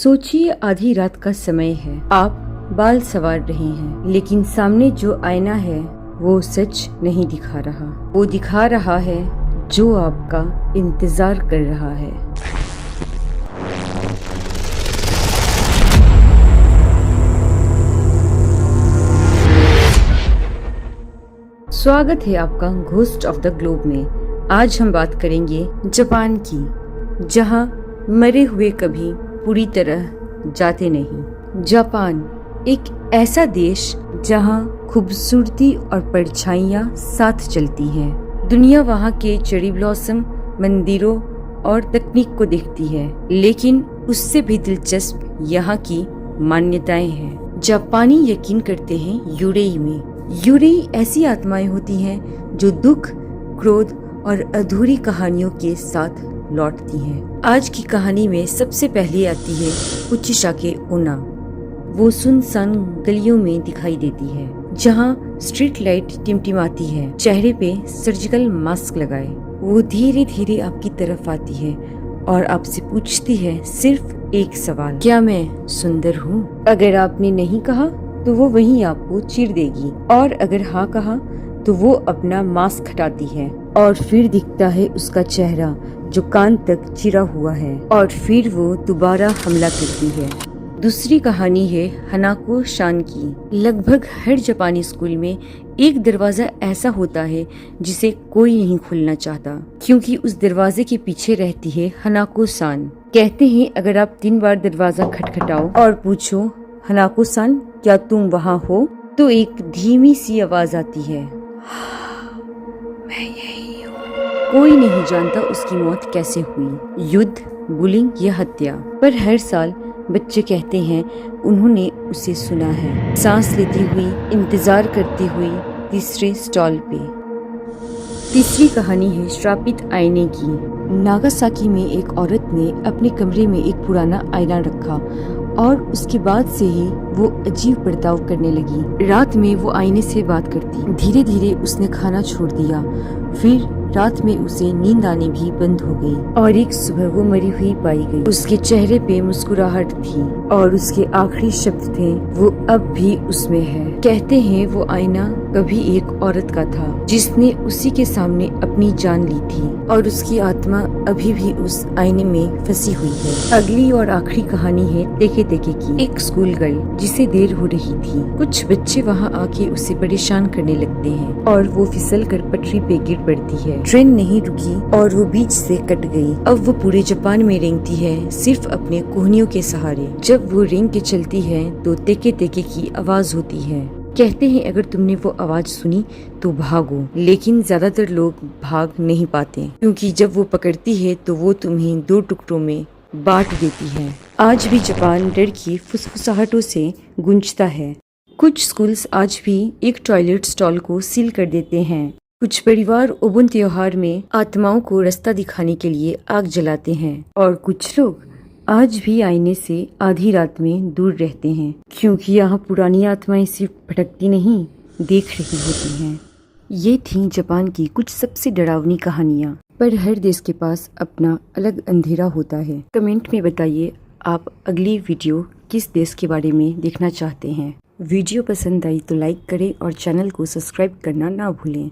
सोचिए आधी रात का समय है, आप बाल संवार रहे हैं, लेकिन सामने जो आईना है वो सच नहीं दिखा रहा। वो दिखा रहा है जो आपका इंतजार कर रहा है। स्वागत है आपका घोस्ट ऑफ द ग्लोब में। आज हम बात करेंगे जापान की, जहां मरे हुए कभी पूरी तरह जाते नहीं। जापान एक ऐसा देश जहां खूबसूरती और परछाइयां साथ चलती हैं। दुनिया वहां के चेरी ब्लॉसम, मंदिरों और तकनीक को देखती है, लेकिन उससे भी दिलचस्प यहाँ की मान्यताएं हैं। जापानी यकीन करते हैं यूरेई में। यूरेई ऐसी आत्माएं होती हैं जो दुख, क्रोध और अधूरी कहानियों के साथ लौटती हैं। आज की कहानी में सबसे पहले आती है उचिसाके ओना। वो सुनसान गलियों में दिखाई देती है, जहाँ स्ट्रीट लाइट टिमटिमाती है। चेहरे पे सर्जिकल मास्क लगाए वो धीरे धीरे आपकी तरफ आती है और आपसे पूछती है सिर्फ एक सवाल, क्या मैं सुंदर हूँ? अगर आपने नहीं कहा तो वो वहीं आपको चीर देगी, और अगर हाँ कहा तो वो अपना मास्क हटाती है और फिर दिखता है उसका चेहरा जो कान तक चिरा हुआ है, और फिर वो दोबारा हमला करती है। दूसरी कहानी है हनाको शान की। लगभग हर जापानी स्कूल में एक दरवाजा ऐसा होता है जिसे कोई नहीं खोलना चाहता, क्योंकि उस दरवाजे के पीछे रहती है हनाको सान। कहते हैं अगर आप 3 बार दरवाजा खटखटाओ और पूछो हनाको सान क्या तुम वहाँ हो, तो एक धीमी सी आवाज आती है, मैं यही हूँ। कोई नहीं जानता उसकी मौत कैसे हुई, युद्ध, बुलिंग या हत्या, पर हर साल बच्चे कहते हैं उन्होंने उसे सुना है, सांस लेती हुई, इंतजार करती हुई तीसरे स्टॉल पे। तीसरी कहानी है श्रापित आईने की। नागासाकी में एक औरत ने अपने कमरे में एक पुराना आईना रखा और उसके बाद से ही वो अजीब बर्ताव करने लगी। रात में वो आईने से बात करती। धीरे धीरे उसने खाना छोड़ दिया, फिर रात में उसे नींद आनी भी बंद हो गई और एक सुबह वो मरी हुई पाई गई। उसके चेहरे पे मुस्कुराहट थी और उसके आखिरी शब्द थे, वो अब भी उसमें है। कहते हैं वो आईना कभी एक औरत का था जिसने उसी के सामने अपनी जान ली थी, और उसकी आत्मा अभी भी उस आईने में फंसी हुई है। अगली और आखिरी कहानी है तेके तेके की। एक स्कूल गर्ल जिसे देर हो रही थी, कुछ बच्चे वहाँ आके उसे परेशान करने लगते हैं और वो फिसल कर पटरी पे गिर पड़ती है। ट्रेन नहीं रुकी और वो बीच से कट गई। अब वो पूरे जापान में रेंगती है, सिर्फ अपने कोहनियों के सहारे। जब वो रेंग के चलती है तो तेके तेके की आवाज होती है। कहते हैं अगर तुमने वो आवाज सुनी तो भागो, लेकिन ज्यादातर लोग भाग नहीं पाते, क्योंकि जब वो पकड़ती है तो वो तुम्हें 2 टुकड़ों में बांट देती है। आज भी जापान डर की फुसफुसाहटों से गूंजता है। कुछ स्कूल्स आज भी एक टॉयलेट स्टॉल को सील कर देते हैं। कुछ परिवार ओबुन त्योहार में आत्माओं को रास्ता दिखाने के लिए आग जलाते हैं, और कुछ लोग आज भी आईने से आधी रात में दूर रहते हैं, क्योंकि यहाँ पुरानी आत्माएं सिर्फ भटकती नहीं, देख रही होती हैं। ये थी जापान की कुछ सबसे डरावनी कहानियाँ, पर हर देश के पास अपना अलग अंधेरा होता है। कमेंट में बताइए आप अगली वीडियो किस देश के बारे में देखना चाहते हैं। वीडियो पसंद आई तो लाइक करें और चैनल को सब्सक्राइब करना ना भूलें।